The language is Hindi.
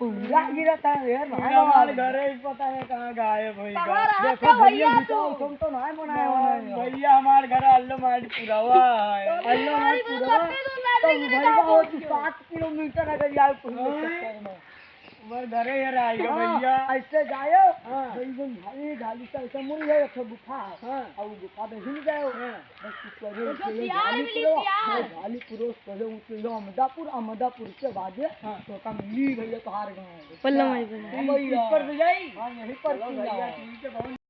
पूरा गिरा था यार हमारे घर ही पता है कहाँ गायब हुई। देखो भैया तुम तो नहीं बनाया होना भैया हमारे घर अल्लो मारी पूरा हुआ है। अल्लो मारी पूरा तो भैया वो 7 किलोमीटर अगर जाओ हमारे घर ही आएगा भैया। ऐसे जाओ एकदम भारी ढाली से ऐसे मुड़ जाओ तो गुफा है और गुफा में हिल जाओ बस करो ढाली पूरा करो उतरो अमदापुर से बाजे तो का मिली भैया तोहार गांव पल्ला मारी भैया ऊपर से जाई हां यहीं पर भैया ठीक है।